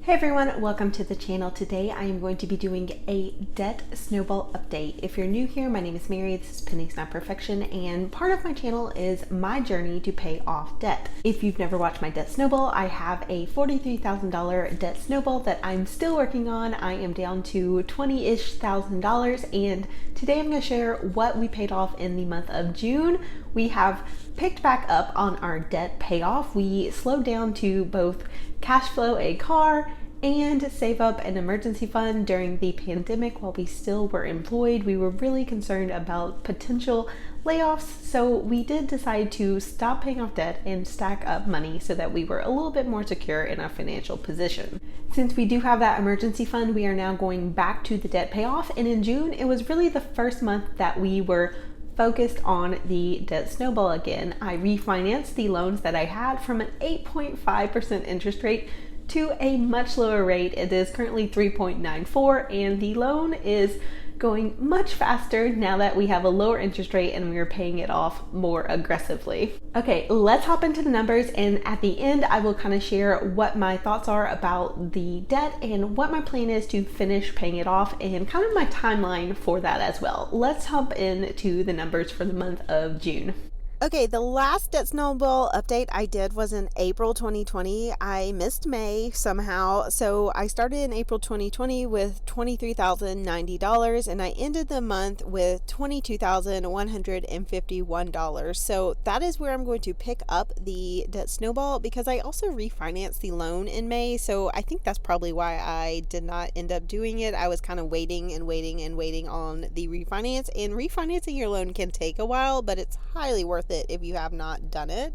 Hey everyone, welcome to the channel. Today I am going to be doing a debt snowball update. If you're new here, my name is Mary, this is Pennies Not Perfection, and part of my channel is my journey to pay off debt. If you've never watched my debt snowball, I have a $43,000 debt snowball that I'm still working on. I am down to $20-ish thousand, and today I'm going to share what we paid off in the month of June. We have picked back up on our debt payoff. We slowed down to both cash flow a car and save up an emergency fund during the pandemic while we still were employed. We were really concerned about potential layoffs, so we did decide to stop paying off debt and stack up money so that we were a little bit more secure in our financial position. Since we do have that emergency fund, we are now going back to the debt payoff, and in June it was really the first month that we were focused on the debt snowball again. I refinanced the loans that I had from an 8.5% interest rate to a much lower rate. It is currently 3.94, and the loan is going much faster now that we have a lower interest rate and we are paying it off more aggressively. Okay, let's hop into the numbers, and at the end I will kind of share what my thoughts are about the debt and what my plan is to finish paying it off and kind of my timeline for that as well. Let's hop into the numbers for the month of June. Okay, the last debt snowball update I did was in April 2020. I missed May somehow, so I started in April 2020 with $23,090, and I ended the month with $22,151. So that is where I'm going to pick up the debt snowball, because I also refinanced the loan in May, so I think that's probably why I did not end up doing it. I was kind of waiting on the refinance, and refinancing your loan can take a while, but it's highly worth it if you have not done it.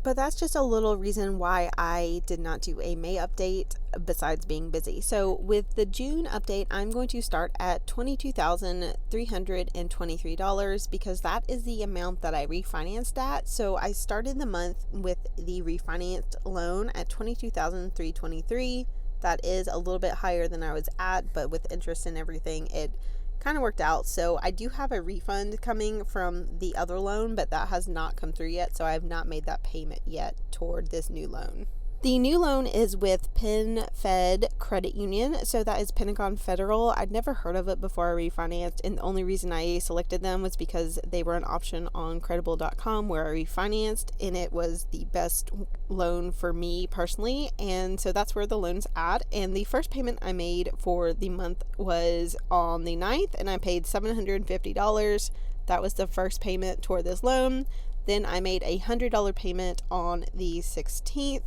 But that's just a little reason why I did not do a May update besides being busy. So with the June update, I'm going to start at $22,323 because that is the amount that I refinanced at. So I started the month with the refinanced loan at $22,323. That is a little bit higher than I was at, but with interest and everything, it kind of worked out. So I do have a refund coming from the other loan, but that has not come through yet, so I have not made that payment yet toward this new loan. The new loan is with PenFed Credit Union, so that is Pentagon Federal. I'd never heard of it before I refinanced, and the only reason I selected them was because they were an option on Credible.com where I refinanced, and it was the best loan for me personally, and so that's where the loan's at. And the first payment I made for the month was on the 9th, and I paid $750. That was the first payment toward this loan. Then I made a $100 payment on the 16th.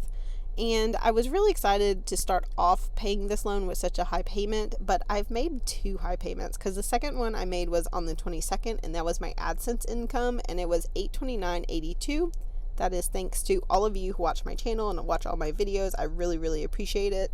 And I was really excited to start off paying this loan with such a high payment, but I've made two high payments because the second one I made was on the 22nd, and that was my AdSense income, and it was $829.82. That is thanks to all of you who watch my channel and watch all my videos. I really, really appreciate it.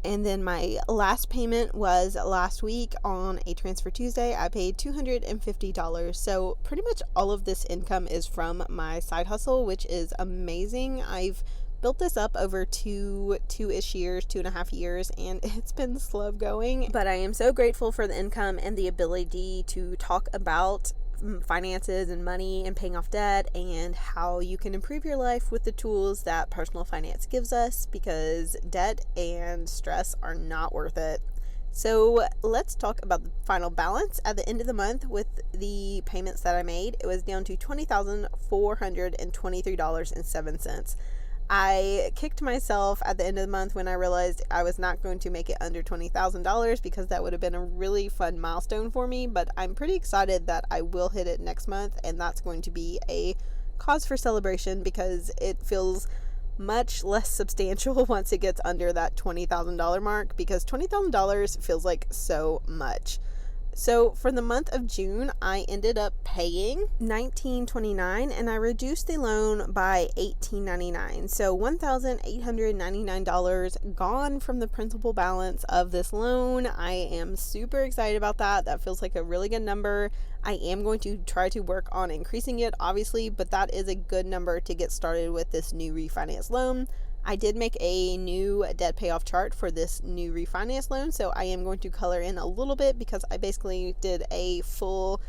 And then my last payment was last week on a Transfer Tuesday. I paid $250. So pretty much all of this income is from my side hustle, which is amazing. I've built this up over two-ish years, 2.5 years, and it's been slow going, but I am so grateful for the income and the ability to talk about finances and money and paying off debt and how you can improve your life with the tools that personal finance gives us, because debt and stress are not worth it. So let's talk about the final balance at the end of the month with the payments that I made. It was down to $20,423.07. I kicked myself at the end of the month when I realized I was not going to make it under $20,000 because that would have been a really fun milestone for me, but I'm pretty excited that I will hit it next month, and that's going to be a cause for celebration because it feels much less substantial once it gets under that $20,000 mark, because $20,000 feels like so much. So for the month of June, I ended up paying $19.29, and I reduced the loan by $18.99. So $1,899 gone from the principal balance of this loan. I am super excited about that. That feels like a really good number. I am going to try to work on increasing it, obviously, but that is a good number to get started with this new refinance loan. I did make a new debt payoff chart for this new refinance loan, so I am going to color in a little bit because I basically did a full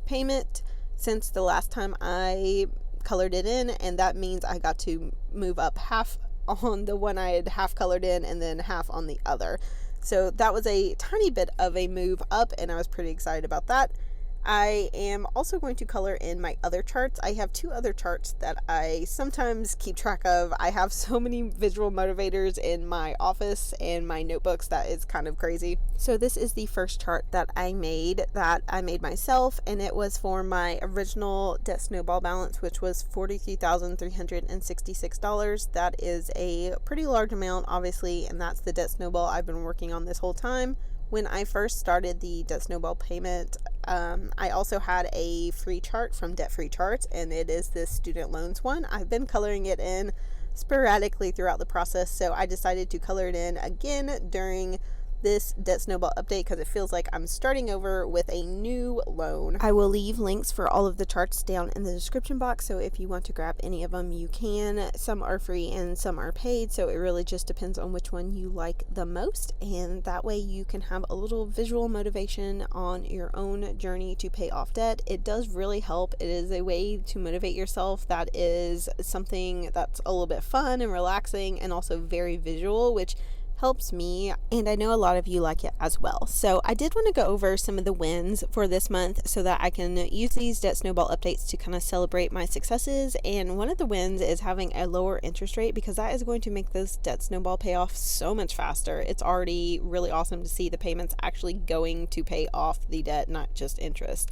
payment since the last time I colored it in, and that means I got to move up half on the one I had half colored in and then half on the other. So that was a tiny bit of a move up, and I was pretty excited about that. I am also going to color in my other charts. I have 2 other charts that I sometimes keep track of. I have so many visual motivators in my office and my notebooks that is kind of crazy. So this is the first chart that I made myself, and it was for my original debt snowball balance, which was $43,366. That is a pretty large amount, obviously, and that's the debt snowball I've been working on this whole time. When I first started the Debt Snowball payment, I also had a free chart from Debt Free Charts, and it is this student loans one. I've been coloring it in sporadically throughout the process, so I decided to color it in again during this Debt Snowball update because it feels like I'm starting over with a new loan. I will leave links for all of the charts down in the description box, so if you want to grab any of them, you can. Some are free and some are paid, so it really just depends on which one you like the most, and that way you can have a little visual motivation on your own journey to pay off debt. It does really help. It is a way to motivate yourself that is something that's a little bit fun and relaxing and also very visual, which helps me, and I know a lot of you like it as well. So I did want to go over some of the wins for this month so that I can use these Debt Snowball updates to kind of celebrate my successes. And one of the wins is having a lower interest rate, because that is going to make this Debt Snowball pay off so much faster. It's already really awesome to see the payments actually going to pay off the debt, not just interest.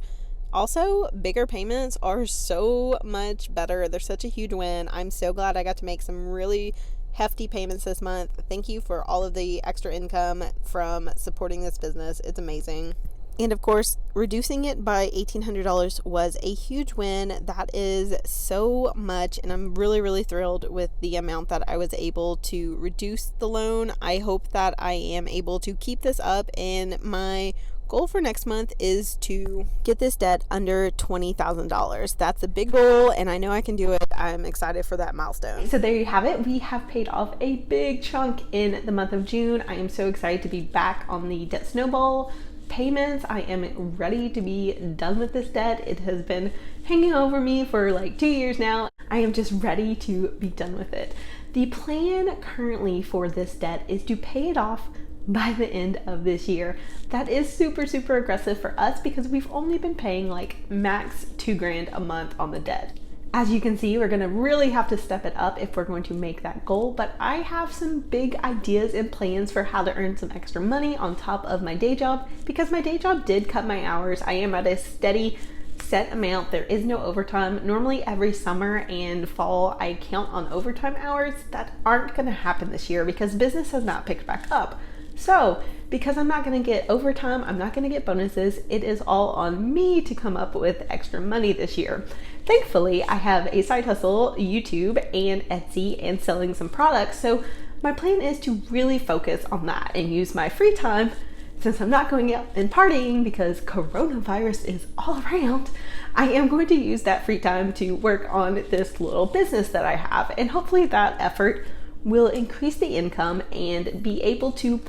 Also, bigger payments are so much better. They're such a huge win. I'm so glad I got to make some really hefty payments this month. Thank you for all of the extra income from supporting this business. It's amazing. And of course, reducing it by $1,800 was a huge win. That is so much, and I'm really, really thrilled with the amount that I was able to reduce the loan. I hope that I am able to keep this up, and my goal for next month is to get this debt under $20,000. That's a big goal, and I know I can do it. I'm excited for that milestone. So there you have it. We have paid off a big chunk in the month of June. I am so excited to be back on the Debt Snowball payments. I am ready to be done with this debt. It has been hanging over me for like 2 years now. I am just ready to be done with it. The plan currently for this debt is to pay it off by the end of this year. That is super, super aggressive for us because we've only been paying like max $2,000 a month on the debt. As you can see, we're gonna really have to step it up if we're going to make that goal, but I have some big ideas and plans for how to earn some extra money on top of my day job, because my day job did cut my hours. I am at a steady set amount. There is no overtime. Normally every summer and fall I count on overtime hours. That aren't gonna happen this year because business has not picked back up. So because I'm not going to get overtime, I'm not going to get bonuses, it is all on me to come up with extra money this year. Thankfully, I have a side hustle, YouTube and Etsy, and selling some products. So my plan is to really focus on that and use my free time, since I'm not going out and partying because coronavirus is all around. I am going to use that free time to work on this little business that I have, and hopefully that effort will increase the income and be able to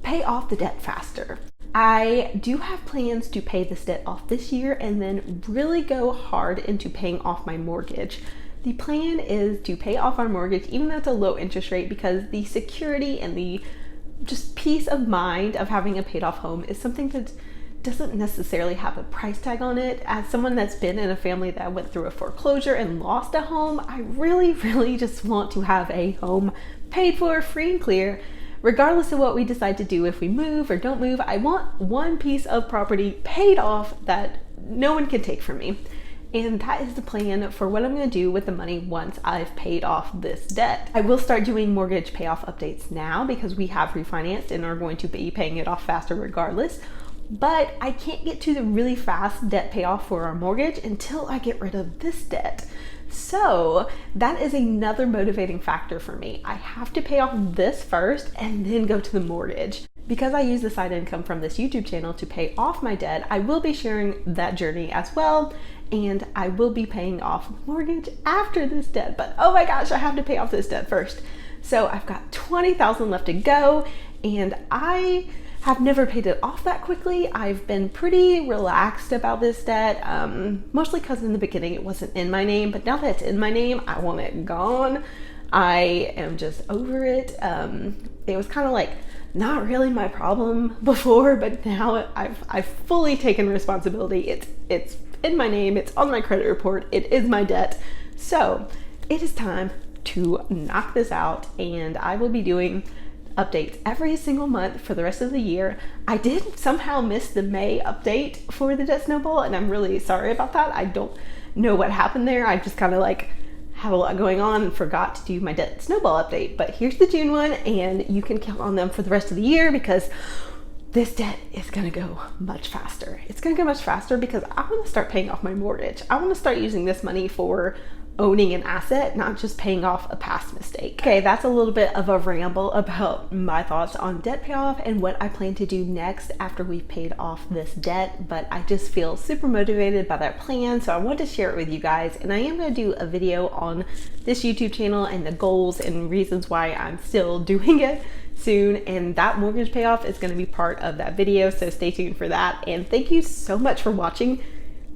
pay off the debt faster. I do have plans to pay this debt off this year and then really go hard into paying off my mortgage. The plan is to pay off our mortgage even though it's a low interest rate, because the security and the just peace of mind of having a paid off home is something that doesn't necessarily have a price tag on it. As someone that's been in a family that went through a foreclosure and lost a home, I really, really just want to have a home paid for, free and clear. Regardless of what we decide to do, if we move or don't move, I want one piece of property paid off that no one can take from me. And that is the plan for what I'm going to do with the money once I've paid off this debt. I will start doing mortgage payoff updates now because we have refinanced and are going to be paying it off faster regardless. But I can't get to the really fast debt payoff for our mortgage until I get rid of this debt. So that is another motivating factor for me. I have to pay off this first and then go to the mortgage. Because I use the side income from this YouTube channel to pay off my debt, I will be sharing that journey as well, and I will be paying off mortgage after this debt. But oh my gosh, I have to pay off this debt first. So I've got $20,000 left to go, and I have never paid it off that quickly. I've been pretty relaxed about this debt, mostly because in the beginning it wasn't in my name, but now that it's in my name, I want it gone. I am just over it. It was kind of like not really my problem before, but now I've fully taken responsibility. It's in my name. It's on my credit report. It is my debt. So it is time to knock this out, and I will be doing updates every single month for the rest of the year. I did somehow miss the May update for the Debt Snowball, and I'm really sorry about that. I don't know what happened there. I just kind of like have a lot going on and forgot to do my Debt Snowball update. But here's the June one, and you can count on them for the rest of the year because this debt is gonna go much faster. It's gonna go much faster because I want to start paying off my mortgage. I want to start using this money for owning an asset, not just paying off a past mistake. Okay, that's a little bit of a ramble about my thoughts on debt payoff and what I plan to do next after we've paid off this debt, but I just feel super motivated by that plan, so I want to share it with you guys. And I am going to do a video on this YouTube channel and the goals and reasons why I'm still doing it soon, and that mortgage payoff is going to be part of that video, so stay tuned for that. And thank you so much for watching.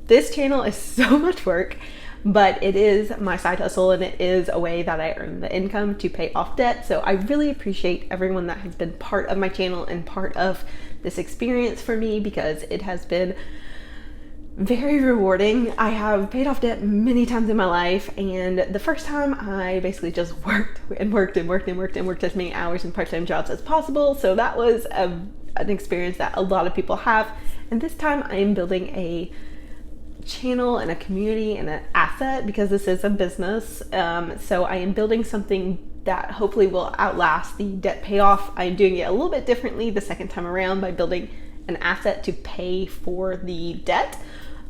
This channel is so much work, but it is my side hustle, and it is a way that I earn the income to pay off debt. So I really appreciate everyone that has been part of my channel and part of this experience for me, because it has been very rewarding. I have paid off debt many times in my life, and the first time I basically just worked as many hours and part-time jobs as possible. So that was an experience that a lot of people have. And this time I am building a channel and a community and an asset, because this is a business. So I am building something that hopefully will outlast the debt payoff. I'm doing it a little bit differently the second time around by building an asset to pay for the debt.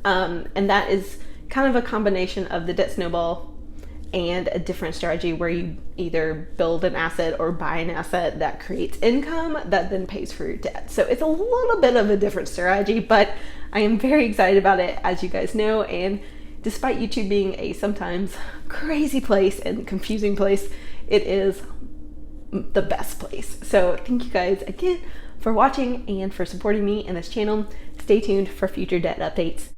And that is kind of a combination of the Debt Snowball and a different strategy where you either build an asset or buy an asset that creates income that then pays for your debt. So it's a little bit of a different strategy, but I am very excited about it, as you guys know. And despite YouTube being a sometimes crazy place and confusing place, it is the best place. So thank you guys again for watching and for supporting me in this channel. Stay tuned for future debt updates.